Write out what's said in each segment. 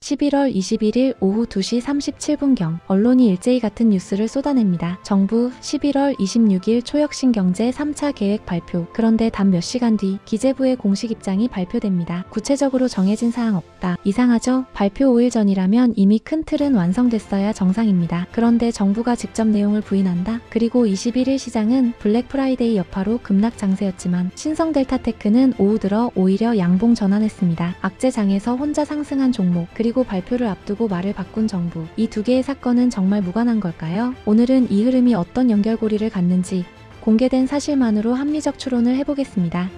11월 21일 오후 2시 37분경 언론이 일제히 같은 뉴스를 쏟아냅니다. 정부 11월 26일 초혁신 경제 3차 계획 발표. 그런데 단 몇 시간 뒤 기재부의 공식 입장이 발표됩니다. 구체적으로 정해진 사항 없다. 이상하죠? 발표 5일 전이라면 이미 큰 틀은 완성됐어야 정상입니다. 그런데 정부가 직접 내용을 부인한다? 그리고 21일 시장은 블랙 프라이데이 여파로 급락 장세였지만 신성 델타테크는 오후 들어 오히려 양봉 전환했습니다. 악재장에서 혼자 상승한 종목, 그리고 발표를 앞두고 말을 바꾼 정부. 이 두 개의 사건은 정말 무관한 걸까요? 오늘은 이 흐름이 어떤 연결고리를 갖는지 공개된 사실만으로 합리적 추론을 해보겠습니다.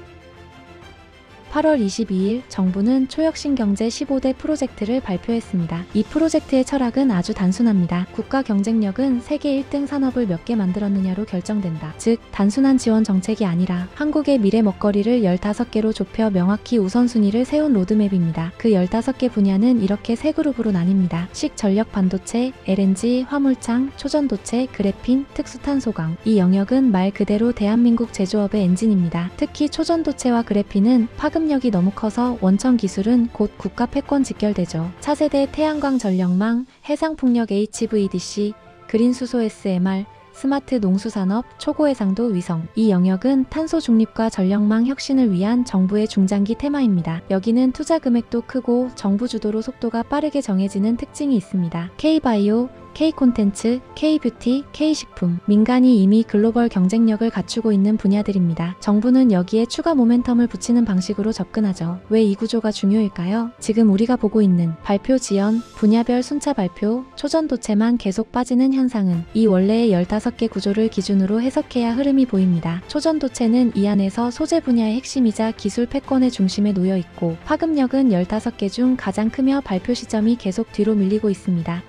8월 22일 정부는 초혁신 경제 15대 프로젝트를 발표했습니다. 이 프로젝트의 철학은 아주 단순합니다. 국가 경쟁력은 세계 1등 산업을 몇 개 만들었느냐로 결정된다. 즉, 단순한 지원 정책이 아니라 한국의 미래 먹거리를 15개로 좁혀 명확히 우선순위를 세운 로드맵입니다. 그 15개 분야는 이렇게 세 그룹으로 나뉩니다. 식전력 반도체, LNG, 화물창, 초전도체, 그래핀, 특수탄소광. 이 영역은 말 그대로 대한민국 제조업의 엔진입니다. 특히 초전도체와 그래핀은 파급력이 너무 커서 원천 기술은 곧 국가 패권 직결되죠. 차세대 태양광 전력망, 해상풍력 HVDC, 그린수소 SMR, 스마트 농수산업, 초고해상도 위성. 이 영역은 탄소 중립과 전력망 혁신을 위한 정부의 중장기 테마입니다. 여기는 투자 금액도 크고 정부 주도로 속도가 빠르게 정해지는 특징이 있습니다. K바이오, K콘텐츠, K뷰티, K식품. 민간이 이미 글로벌 경쟁력을 갖추고 있는 분야들입니다. 정부는 여기에 추가 모멘텀을 붙이는 방식으로 접근하죠. 왜 이 구조가 중요일까요? 지금 우리가 보고 있는 발표 지연, 분야별 순차 발표, 초전도체만 계속 빠지는 현상은 이 원래의 15개 구조를 기준으로 해석해야 흐름이 보입니다. 초전도체는 이 안에서 소재 분야의 핵심이자 기술 패권의 중심에 놓여 있고, 파급력은 15개 중 가장 크며 발표 시점이 계속 뒤로 밀리고 있습니다.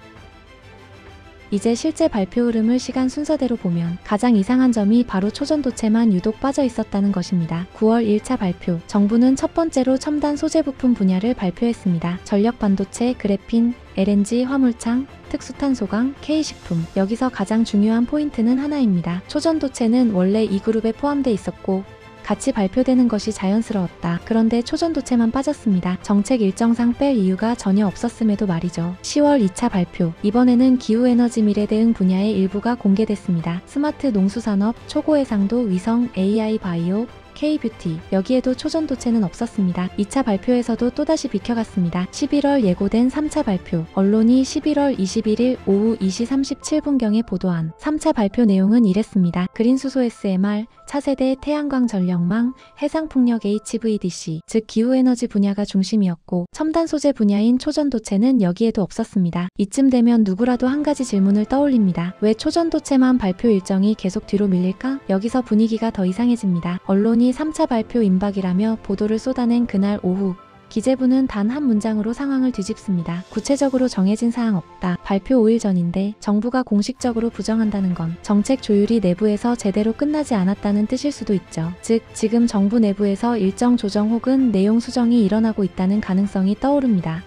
이제 실제 발표 흐름을 시간 순서대로 보면 가장 이상한 점이 바로 초전도체만 유독 빠져 있었다는 것입니다. 9월 1차 발표. 정부는 첫 번째로 첨단 소재 부품 분야를 발표했습니다. 전력 반도체, 그래핀, LNG, 화물창, 특수탄소광, K식품. 여기서 가장 중요한 포인트는 하나입니다. 초전도체는 원래 이 그룹에 포함돼 있었고 같이 발표되는 것이 자연스러웠다. 그런데 초전도체만 빠졌습니다. 정책 일정상 뺄 이유가 전혀 없었음에도 말이죠. 10월 2차 발표. 이번에는 기후에너지 미래 대응 분야의 일부가 공개됐습니다. 스마트 농수산업, 초고해상도 위성, AI 바이오, K뷰티. 여기에도 초전도체는 없었습니다. 2차 발표에서도 또다시 비켜갔습니다. 11월 예고된 3차 발표. 언론이 11월 21일 오후 2시 37분경에 보도한 3차 발표 내용은 이랬습니다. 그린수소 SMR, 차세대 태양광 전력망, 해상풍력 HVDC, 즉 기후에너지 분야가 중심이었고 첨단 소재 분야인 초전도체는 여기에도 없었습니다. 이쯤 되면 누구라도 한 가지 질문을 떠올립니다. 왜 초전도체만 발표 일정이 계속 뒤로 밀릴까? 여기서 분위기가 더 이상해집니다. 언론이 3차 발표 임박이라며 보도를 쏟아낸 그날 오후 기재부는 단 한 문장으로 상황을 뒤집습니다. 구체적으로 정해진 사항 없다. 발표 5일 전인데 정부가 공식적으로 부정한다는 건 정책 조율이 내부에서 제대로 끝나지 않았다는 뜻일 수도 있죠. 즉, 지금 정부 내부에서 일정 조정 혹은 내용 수정이 일어나고 있다는 가능성이 떠오릅니다.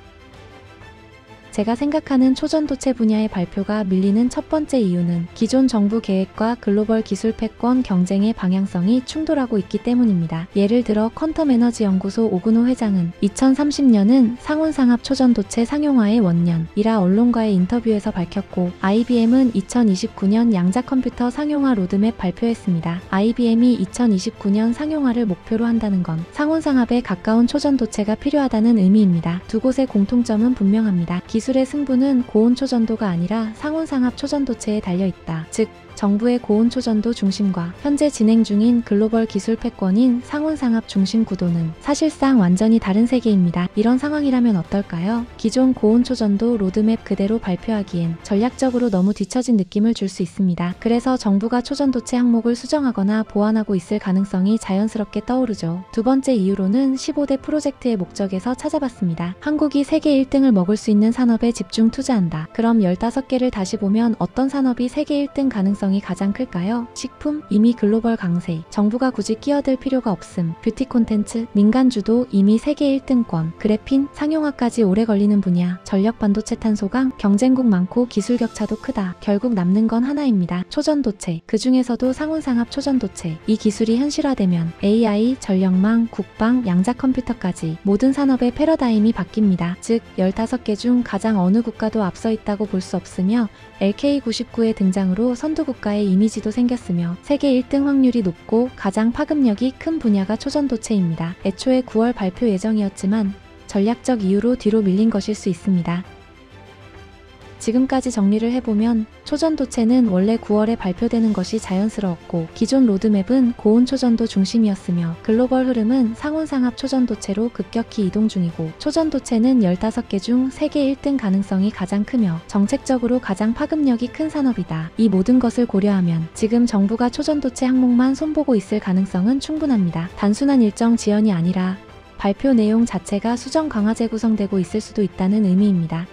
제가 생각하는 초전도체 분야의 발표가 밀리는 첫 번째 이유는 기존 정부 계획과 글로벌 기술 패권 경쟁의 방향성이 충돌하고 있기 때문입니다. 예를 들어 퀀텀에너지연구소 오근호 회장은 2030년은 상온상합 초전도체 상용화의 원년이라 언론과의 인터뷰에서 밝혔고, IBM은 2029년 양자컴퓨터 상용화 로드맵 발표했습니다. IBM이 2029년 상용화를 목표로 한다는 건 상온상합에 가까운 초전도체가 필요하다는 의미입니다. 두 곳의 공통점은 분명합니다. 기술의 승부는 고온초전도가 아니라 상온상합 초전도체에 달려있다. 즉, 정부의 고온초전도 중심과 현재 진행 중인 글로벌 기술 패권인 상온상합 중심 구도는 사실상 완전히 다른 세계입니다. 이런 상황이라면 어떨까요? 기존 고온초전도 로드맵 그대로 발표하기엔 전략적으로 너무 뒤처진 느낌을 줄 수 있습니다. 그래서 정부가 초전도체 항목을 수정하거나 보완하고 있을 가능성이 자연스럽게 떠오르죠. 두 번째 이유로는 15대 프로젝트의 목적에서 찾아봤습니다. 한국이 세계 1등을 먹을 수 있는 산업이 산업에 집중 투자한다. 그럼 15개를 다시 보면 어떤 산업이 세계 1등 가능성이 가장 클까요? 식품, 이미 글로벌 강세, 정부가 굳이 끼어들 필요가 없음. 뷰티 콘텐츠, 민간주도 이미 세계 1등권. 그래핀, 상용화까지 오래 걸리는 분야. 전력 반도체 탄소강, 경쟁국 많고 기술 격차도 크다. 결국 남는 건 하나입니다. 초전도체. 그 중에서도 상온상합 초전도체. 이 기술이 현실화되면 AI, 전력망, 국방, 양자 컴퓨터까지 모든 산업의 패러다임이 바뀝니다. 즉 15개 중 가장 어느 국가도 앞서 있다고 볼 수 없으며 LK99의 등장으로 선두국가의 이미지도 생겼으며 세계 1등 확률이 높고 가장 파급력이 큰 분야가 초전도체입니다. 애초에 9월 발표 예정이었지만 전략적 이유로 뒤로 밀린 것일 수 있습니다. 지금까지 정리를 해보면 초전도체는 원래 9월에 발표되는 것이 자연스러웠고 기존 로드맵은 고온 초전도 중심이었으며 글로벌 흐름은 상온상합 초전도체로 급격히 이동 중이고 초전도체는 15개 중 세계 1등 가능성이 가장 크며 정책적으로 가장 파급력이 큰 산업이다. 이 모든 것을 고려하면 지금 정부가 초전도체 항목만 손보고 있을 가능성은 충분합니다. 단순한 일정 지연이 아니라 발표 내용 자체가 수정 강화제 구성되고 있을 수도 있다는 의미입니다.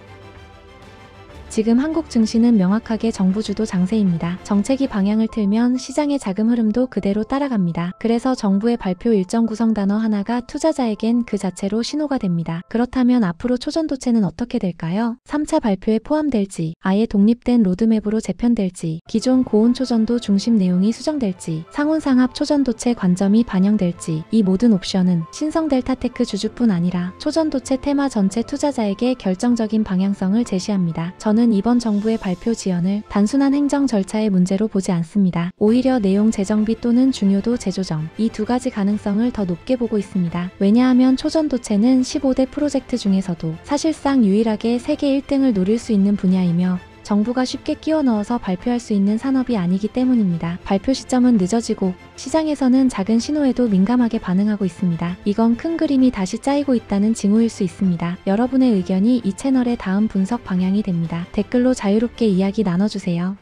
지금 한국 증시는 명확하게 정부 주도 장세입니다. 정책이 방향을 틀면 시장의 자금 흐름도 그대로 따라갑니다. 그래서 정부의 발표 일정 구성 단어 하나가 투자자에겐 그 자체로 신호가 됩니다. 그렇다면 앞으로 초전도체는 어떻게 될까요? 3차 발표에 포함될지, 아예 독립된 로드맵으로 재편될지, 기존 고온 초전도 중심 내용이 수정될지, 상온상합 초전도체 관점이 반영될지, 이 모든 옵션은 신성 델타테크 주주뿐 아니라 초전도체 테마 전체 투자자에게 결정적인 방향성을 제시합니다. 저는 이번 정부의 발표 지연을 단순한 행정 절차의 문제로 보지 않습니다. 오히려 내용 재정비 또는 중요도 재조정, 이 두 가지 가능성을 더 높게 보고 있습니다. 왜냐하면 초전도체는 15대 프로젝트 중에서도 사실상 유일하게 세계 1등을 노릴 수 있는 분야이며 정부가 쉽게 끼워 넣어서 발표할 수 있는 산업이 아니기 때문입니다. 발표 시점은 늦어지고 시장에서는 작은 신호에도 민감하게 반응하고 있습니다. 이건 큰 그림이 다시 짜이고 있다는 징후일 수 있습니다. 여러분의 의견이 이 채널의 다음 분석 방향이 됩니다. 댓글로 자유롭게 이야기 나눠주세요.